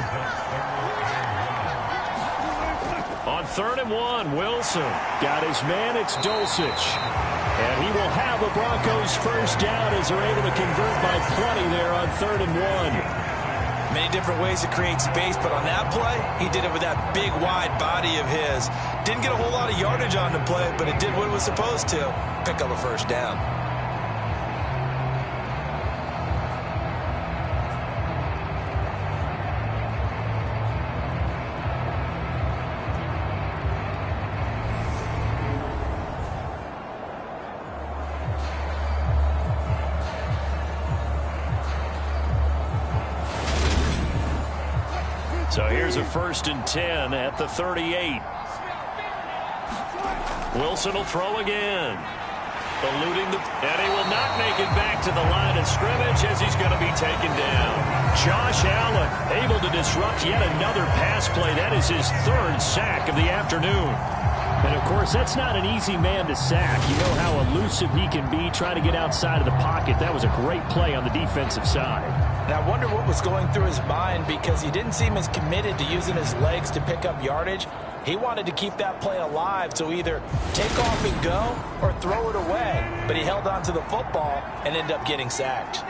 On 3rd and 1, Wilson got his man. It's Dulcich. And he will have a Broncos first down as they're able to convert by plenty there on 3rd and 1. Many different ways to create space, but on that play, he did it with that big, wide body of his. Didn't get a whole lot of yardage on the play, but it did what it was supposed to. Pick up a first down. So here's a 1st and 10 at the 38. Wilson will throw again. Eluding and he will not make it back to the line of scrimmage as he's going to be taken down. Josh Allen able to disrupt yet another pass play. That is his 3rd sack of the afternoon. And, of course, that's not an easy man to sack. You know how elusive he can be trying to get outside of the pocket. That was a great play on the defensive side. And I wonder what was going through his mind because he didn't seem as committed to using his legs to pick up yardage. He wanted to keep that play alive, so either take off and go or throw it away. But he held on to the football and ended up getting sacked.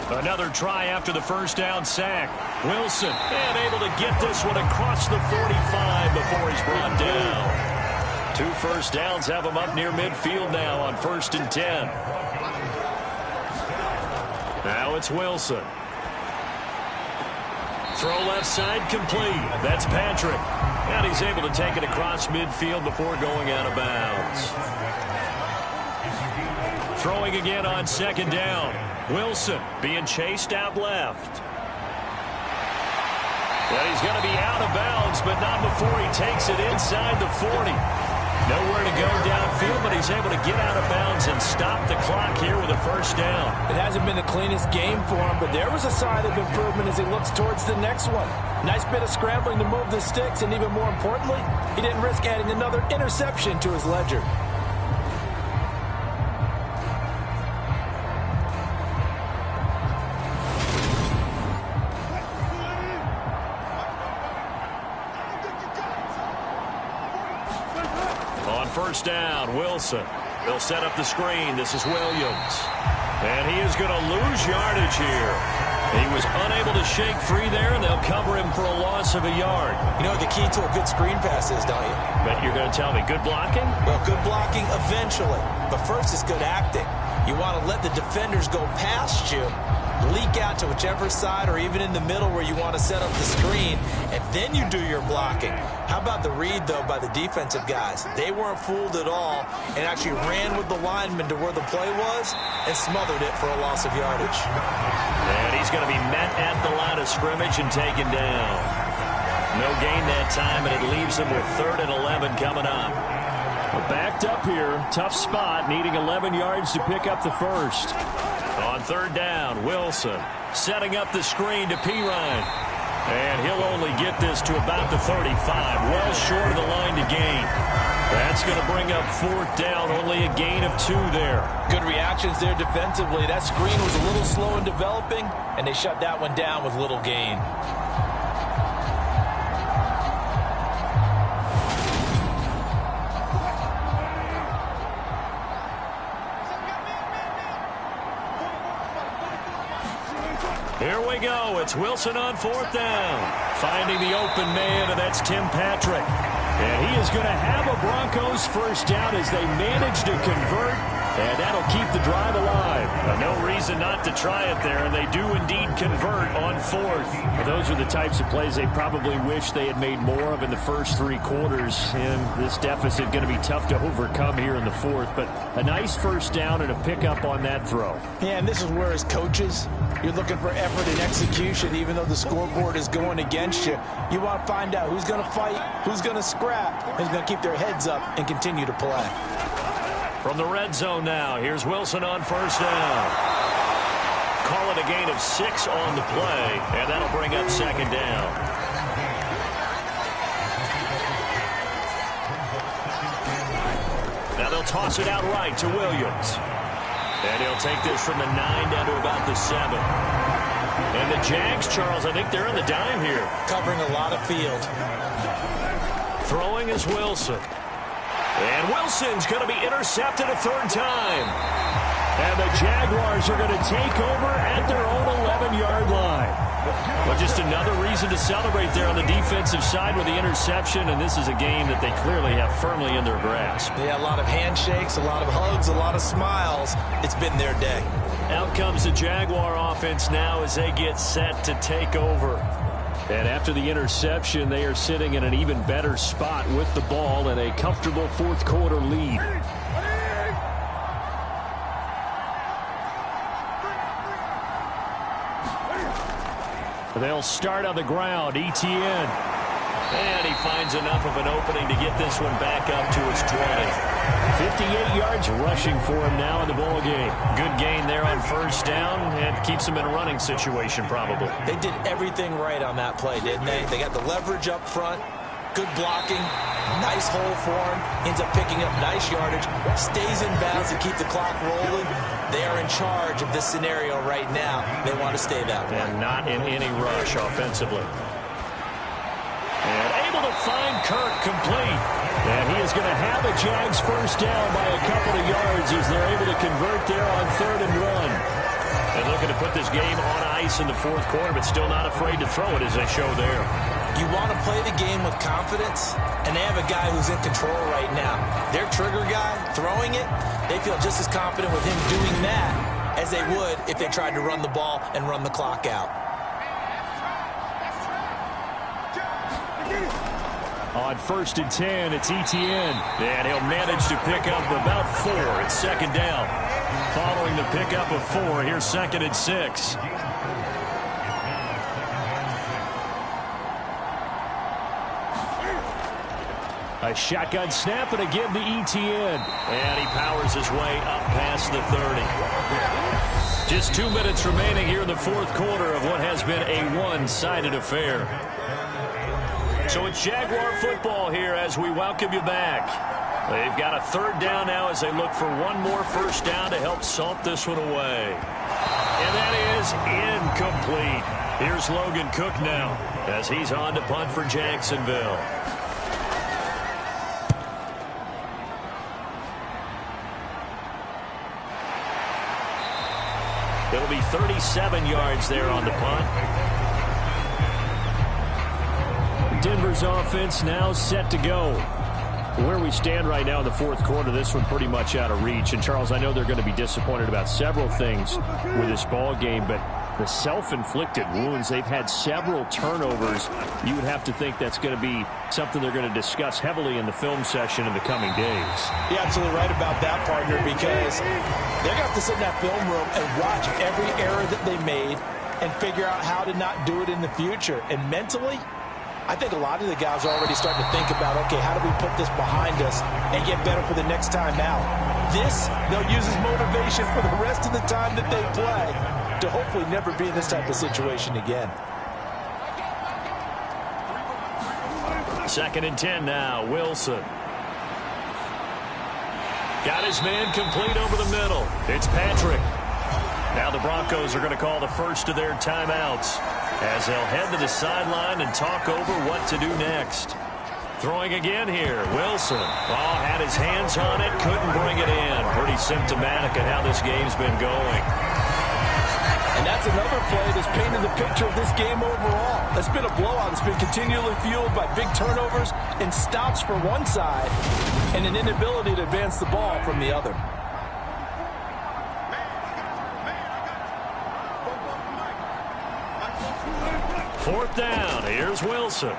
Another try after the first down sack. Wilson and able to get this one across the 45 before he's brought down. 2 first downs have him up near midfield now on 1st and 10. Now it's Wilson. Throw left side complete. That's Patrick. And he's able to take it across midfield before going out of bounds. Throwing again on 2nd down. Wilson being chased out left. And he's going to be out of bounds, but not before he takes it inside the 40. Nowhere to go downfield, but he's able to get out of bounds and stop the clock here with a first down. It hasn't been the cleanest game for him, but there was a sign of improvement as he looks towards the next one. Nice bit of scrambling to move the sticks, and even more importantly, he didn't risk adding another interception to his ledger. First down, Wilson. They'll set up the screen. This is Williams. And he is going to lose yardage here. He was unable to shake free there, and they'll cover him for a loss of a yard. You know what the key to a good screen pass is, don't you? Bet you're going to tell me good blocking? Well, good blocking eventually. But first is good acting. You want to let the defenders go past you, leak out to whichever side or even in the middle where you want to set up the screen, and then you do your blocking. How about the read, though, by the defensive guys? They weren't fooled at all and actually ran with the lineman to where the play was and smothered it for a loss of yardage. And he's going to be met at the line of scrimmage and taken down. No gain that time, and it leaves him with 3rd and 11 coming up. Backed up here, tough spot, needing 11 yards to pick up the first. On 3rd down, Wilson setting up the screen to Pirine. And he'll only get this to about the 35, well short of the line to gain. That's going to bring up 4th down, only a gain of 2 there. Good reactions there defensively. That screen was a little slow in developing, and they shut that one down with little gain. Here we go. It's Wilson on 4th down. Finding the open man, and that's Tim Patrick. And he is going to have a Broncos 1st down as they manage to convert, and that'll keep the drive alive. No reason not to try it there, and they do indeed convert on 4th. Those are the types of plays they probably wish they had made more of in the first 3 quarters, and this deficit going to be tough to overcome here in the 4th. But a nice 1st down and a pickup on that throw. Yeah, and this is where as coaches, you're looking for effort and execution, even though the scoreboard is going against you. You want to find out who's going to fight, who's going to scrap, who's going to keep their heads up and continue to play. From the red zone now, here's Wilson on 1st down. Call it a gain of 6 on the play, and that'll bring up 2nd down. Now they'll toss it out right to Williams. And he'll take this from the 9 down to about the 7. And the Jags, Charles, I think they're in the dime here. Covering a lot of field. Throwing is Wilson. And Wilson's going to be intercepted a 3rd time. And the Jaguars are going to take over at their own 11-yard line. But just another reason to celebrate there on the defensive side with the interception, and this is a game that they clearly have firmly in their grasp. Yeah, a lot of handshakes, a lot of hugs, a lot of smiles. It's been their day. Out comes the Jaguar offense now as they get set to take over. And after the interception, they are sitting in an even better spot with the ball and a comfortable 4th quarter lead. They'll start on the ground. Etienne. And he finds enough of an opening to get this one back up to his 20. 58 yards rushing for him now in the ball game. Good gain there on 1st down and keeps him in a running situation probably. They did everything right on that play, didn't they? They got the leverage up front, good blocking, nice hole for him, ends up picking up nice yardage, stays in bounds to keep the clock rolling. They are in charge of this scenario right now. They want to stay that way. And not in any rush offensively. And able to find Kirk complete. And he is going to have a Jags 1st down by a couple of yards as they're able to convert there on 3rd and 1. And looking to put this game on ice in the 4th quarter, but still not afraid to throw it as they show there. You want to play the game with confidence, and they have a guy who's in control right now. Their trigger guy, throwing it, they feel just as confident with him doing that as they would if they tried to run the ball and run the clock out. On 1st and 10, it's Etienne. And he'll manage to pick up about 4. It's 2nd down. Following the pickup of 4, here's 2nd and 6. A shotgun snap and again to Etienne. And he powers his way up past the 30. Just 2 minutes remaining here in the 4th quarter of what has been a one-sided affair. So it's Jaguar football here as we welcome you back. They've got a 3rd down now as they look for one more 1st down to help salt this one away. And that is incomplete. Here's Logan Cook now as he's on to punt for Jacksonville. It'll be 37 yards there on the punt. Denver's offense now set to go. Where we stand right now in the 4th quarter, this one pretty much out of reach. And, Charles, I know they're going to be disappointed about several things with this ball game, but the self-inflicted wounds, they've had several turnovers. You would have to think that's going to be something they're going to discuss heavily in the film session in the coming days. You're absolutely right about that, partner, because they're going to have to sit in that film room and watch every error that they made and figure out how to not do it in the future. And mentally, I think a lot of the guys are already starting to think about, okay, how do we put this behind us and get better for the next time out? This, they'll use as motivation for the rest of the time that they play to hopefully never be in this type of situation again. 2nd and 10 now. Wilson. Got his man complete over the middle. It's Patrick. Now the Broncos are going to call the first of their timeouts as they'll head to the sideline and talk over what to do next. Throwing again here. Wilson. Had his hands on it. Couldn't bring it in. Pretty symptomatic of how this game's been going. And that's another play that's painted the picture of this game overall. It's been a blowout. It's been continually fueled by big turnovers and stops for one side and an inability to advance the ball from the other. Fourth down. Here's Wilson.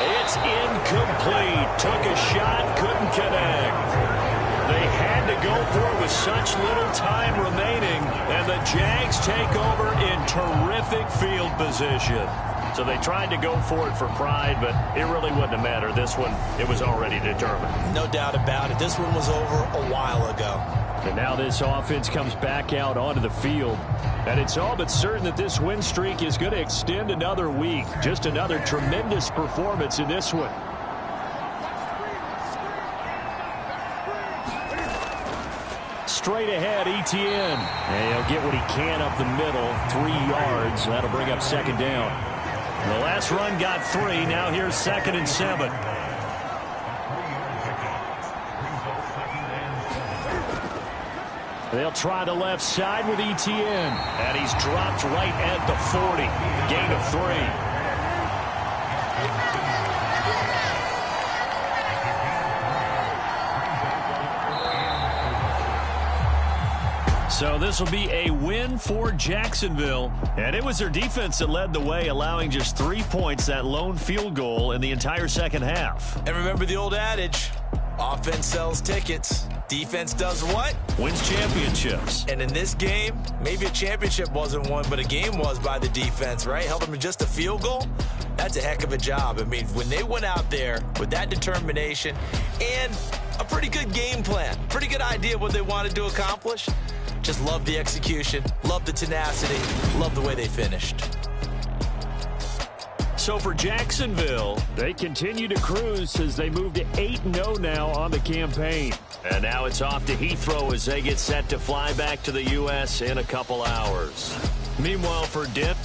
It's incomplete. Took a shot, couldn't connect. They had to go for it with such little time remaining, and the Jags take over in terrific field position. So they tried to go for it for pride, but it really wouldn't have mattered. This one, it was already determined. No doubt about it. This one was over a while ago. And now this offense comes back out onto the field. And it's all but certain that this win streak is going to extend another week. Just another tremendous performance in this one. Straight ahead, Etienne. And he'll get what he can up the middle. 3 yards. That'll bring up 2nd down. The last run got 3. Now here's 2nd and 7. They'll try the left side with Etienne. And he's dropped right at the 40. Gain of 3. So this will be a win for Jacksonville. And it was their defense that led the way, allowing just 3 points, that lone field goal in the entire second half. And remember the old adage, offense sells tickets. Defense does what? Wins championships. And in this game, maybe a championship wasn't won, but a game was by the defense, right? Held them to just a field goal. That's a heck of a job. I mean, when they went out there with that determination and a pretty good game plan, pretty good idea what they wanted to accomplish, just love the execution, love the tenacity, love the way they finished. So for Jacksonville, they continue to cruise as they move to 8-0 now on the campaign. And now it's off to Heathrow as they get set to fly back to the U.S. in a couple hours. Meanwhile, for Denver.